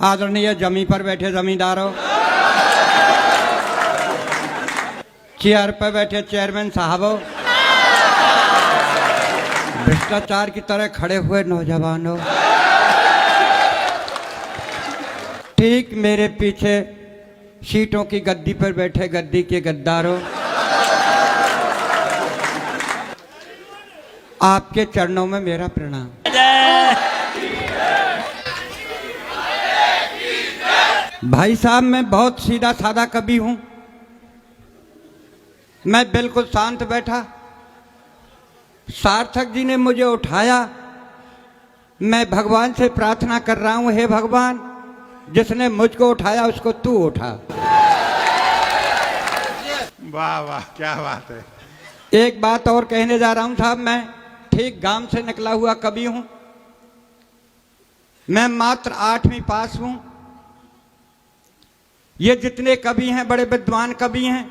आदरणीय जमी पर बैठे जमींदारों, चेयर पर बैठे चेयरमैन साहबों, भ्रष्टाचार की तरह खड़े हुए नौजवानों, ठीक मेरे पीछे सीटों की गद्दी पर बैठे गद्दी के गद्दारों, आपके चरणों में मेरा प्रणाम। भाई साहब, मैं बहुत सीधा साधा कवि हूं। मैं बिल्कुल शांत बैठा, सार्थक जी ने मुझे उठाया। मैं भगवान से प्रार्थना कर रहा हूं, हे भगवान, जिसने मुझको उठाया उसको तू उठा। वाह वाह, क्या बात है। एक बात और कहने जा रहा हूं साहब, मैं ठीक गांव से निकला हुआ कवि हूं। मैं मात्र 8वीं पास हूं। ये जितने कवि हैं बड़े विद्वान कवि हैं।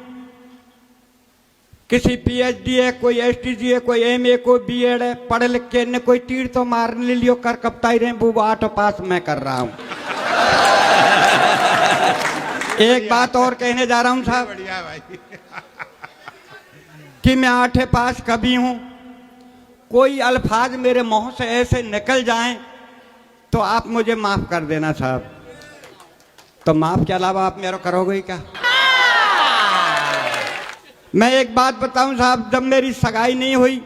किसी पीएचडी है, कोई एसटीजी है, कोई एमए, कोई बीएड है, पढ़ लिख के ने कोई तीर तो मारने लियो कर कपताई रहे वो 8 पास मैं कर रहा हूं। एक बात और कहने जा रहा हूं साहब, बढ़िया भाई। कि मैं 8 पास कवि हूं। कोई अल्फाज मेरे मुंह से ऐसे निकल जाएं तो आप मुझे माफ कर देना साहब। तो माफ के अलावा आप मेरा करोगे क्या? मैं एक बात बताऊं साहब, जब मेरी सगाई नहीं हुई,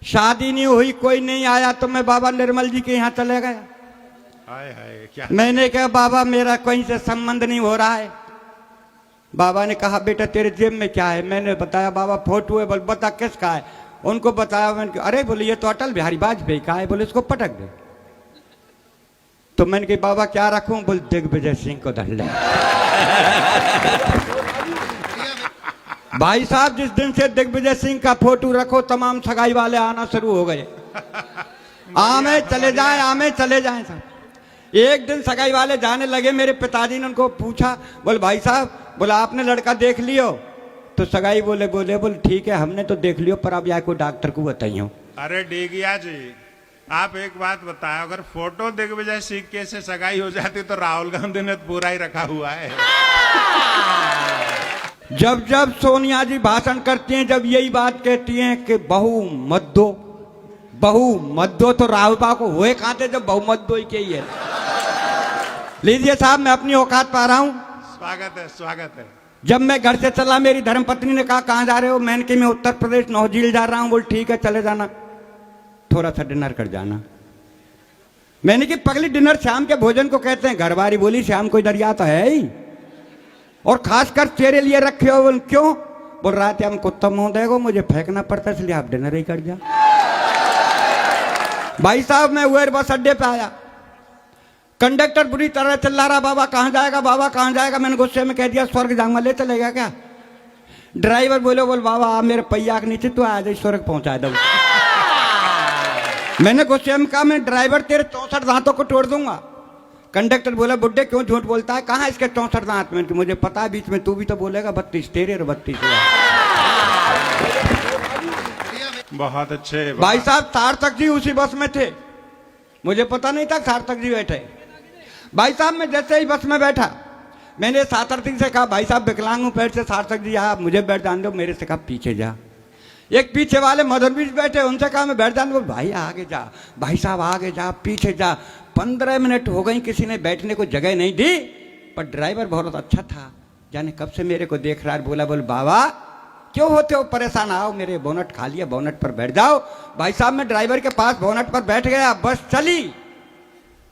शादी नहीं हुई, कोई नहीं आया, तो मैं बाबा निर्मल जी के यहाँ चले गया। हाय हाय, क्या। मैंने कहा बाबा मेरा कहीं से संबंध नहीं हो रहा है। बाबा ने कहा बेटा तेरे जेब में क्या है? मैंने बताया बाबा फोटो है। बोल बता किसका है? उनको बताया। मैंने अरे बोले ये तो अटल बिहारी वाजपेयी का है। बोले इसको पटक दे। तो मैंने कहा बाबा क्या रखूं? बोल दिग्विजय सिंह को धर ले। भाई साहब, जिस दिन से दिग्विजय सिंह का फोटो रखो तमाम सगाई वाले आना शुरू हो गए। आमे चले जाएं, आमे चले जाएं साहब। एक दिन सगाई वाले जाने लगे, मेरे पिताजी ने उनको पूछा, बोल भाई साहब, बोला आपने लड़का देख लियो? तो सगाई बोले ठीक है हमने तो देख लियो, पर अब या कोई डॉक्टर को बताइयो। अरे डेगिया जी, आप एक बात बताओ, अगर फोटो दिग्विजय सिंह के से सगाई हो जाती तो राहुल गांधी ने तो पूरा ही रखा हुआ है। जब जब सोनिया जी भाषण करती हैं, जब यही बात कहती हैं कि बहु मद्दो, तो राहुल बाबू को हुए कहां थे जब बहु मद्दो ही के ही है। लीजिए साहब, मैं अपनी औकात पा रहा हूं। स्वागत है, स्वागत है। जब मैं घर से चला, मेरी धर्मपत्नी ने कहा कहां जा रहे हो? मैंने कहा मैं उत्तर प्रदेश नौझील जा रहा हूं। बोल ठीक है चले जाना, थोड़ा सा डिनर कर जाना। मैंने कि पगली डिनर शाम के भोजन को कहते हैं। घरवारी बोली शाम कोई दरिया तो है ही, और खासकर तेरे लिए रखे हो। बोल क्यों? बोल रहा थे हम कुत्ता मुंह देगो, मुझे फेंकना पड़ता इसलिए आप डिनर ही कर जा। भाई साहब, मैं हुए बस अड्डे पे आया। कंडक्टर बुरी तरह चिल्ला रहा, बाबा कहां जाएगा, बाबा कहां जाएगा? मैंने गुस्से में कह दिया स्वर्ग जाऊंगा। ले चलेगा क्या? ड्राइवर बोले बाबा आप मेरे पहिया के नीचे तो आ जाए, स्वर्ग पहुंचा दो। मैंने गुस्से में कहा मैं ड्राइवर तेरे 64 दांतों को तोड़ दूंगा। कंडक्टर बोला बुड्ढे क्यों झूठ बोलता है, कहाँ इसके 64 दांत? में मुझे पता है बीच में तू भी तो बोलेगा 32 तेरे और 32। बहुत अच्छे भाई साहब, सार्थक जी उसी बस में थे, मुझे पता नहीं था सार्थक जी बैठे। भाई साहब, मैं जैसे ही बस में बैठा, मैंने सार्थक जी से कहा भाई साहब विकलांग हूं पैर से। सार्थक जी आप मुझे बैठ जान दो। मेरे से कहा पीछे जा। एक पीछे वाले मदर बीच बैठे, उनसे कहा मैं बैठ जान दो। भाई आगे जा, भाई साहब आगे जा, पीछे जा। 15 मिनट हो गई, किसी ने बैठने को जगह नहीं दी। पर ड्राइवर बहुत अच्छा था, जाने कब से मेरे को देख रहा है। बोल बाबा क्यों होते हो परेशान? आओ मेरे बोनट खा लिया, बोनट पर बैठ जाओ। भाई साहब, मैं ड्राइवर के पास बोनट पर बैठ गया। बस चली,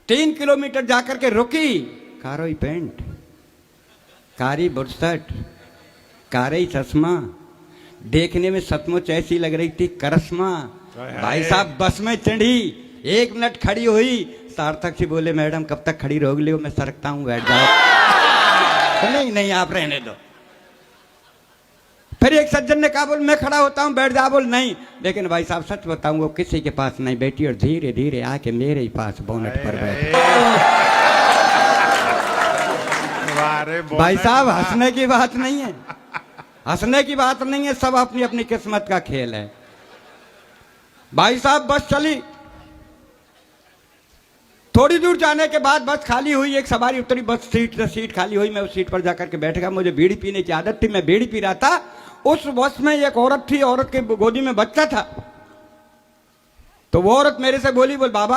3 किलोमीटर जाकर के रुकी। कारोई पेंट, कारी बुरसट, कारी चश्मा, देखने में सचमुच ऐसी लग रही थी करश्मा। भाई साहब, बस में चढ़ी, 1 मिनट खड़ी हुई। सार्थक जी बोले मैडम कब तक खड़ी रहोगे? मैं सरकता हूं, बैठ जाओ। नहीं आप रहने दो। फिर एक सज्जन ने कहा बोल मैं खड़ा होता हूं, बैठ जा। बोल नहीं, लेकिन भाई साहब सच बताऊं वो किसी के पास नहीं बैठी और धीरे धीरे आके मेरे ही पास बोनट पर बैठी। भाई साहब, हंसने की बात नहीं है, हंसने की बात नहीं है, सब अपनी अपनी किस्मत का खेल है। भाई साहब, बस चली, थोड़ी दूर जाने के बाद बस खाली हुई, एक सवारी उतरी, बस सीट खाली हुई। मैं उस सीट पर जाकर के बैठ गया। मुझे बीड़ी पीने की आदत थी, मैं बीड़ी पी रहा था। उस बस में एक औरत थी, औरत के गोदी में बच्चा था। तो वो औरत मेरे से बोली, बोल बाबा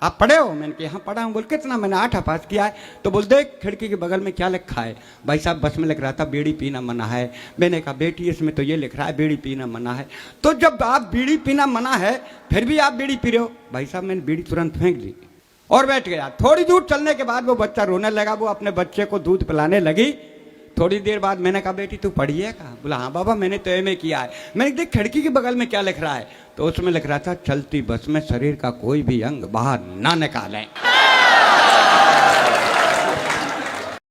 आप पढ़े हो? मैंने कहा हाँ पढ़ा हूँ। बोल कितना? मैंने 8 पास किया है। तो बोल देख खिड़की के बगल में क्या लिखा है? भाई साहब बस में लिख रहा था बीड़ी पीना मना है। मैंने कहा बेटी इसमें तो ये लिख रहा है बीड़ी पीना मना है। तो जब आप बीड़ी पीना मना है फिर भी आप बीड़ी पी रहे हो? भाई साहब मैंने बीड़ी तुरंत फेंक दी और बैठ गया। थोड़ी दूर चलने के बाद वो बच्चा रोने लगा। वो अपने बच्चे को दूध पिलाने लगी। थोड़ी देर बाद मैंने कहा बेटी तू पढ़ी है? कहा। बोला हाँ बाबा मैंने तो एमए किया है। मैंने देख खिड़की के बगल में क्या लिख रहा है? तो उसमें लिख रहा था चलती बस में शरीर का कोई भी अंग बाहर ना निकालें।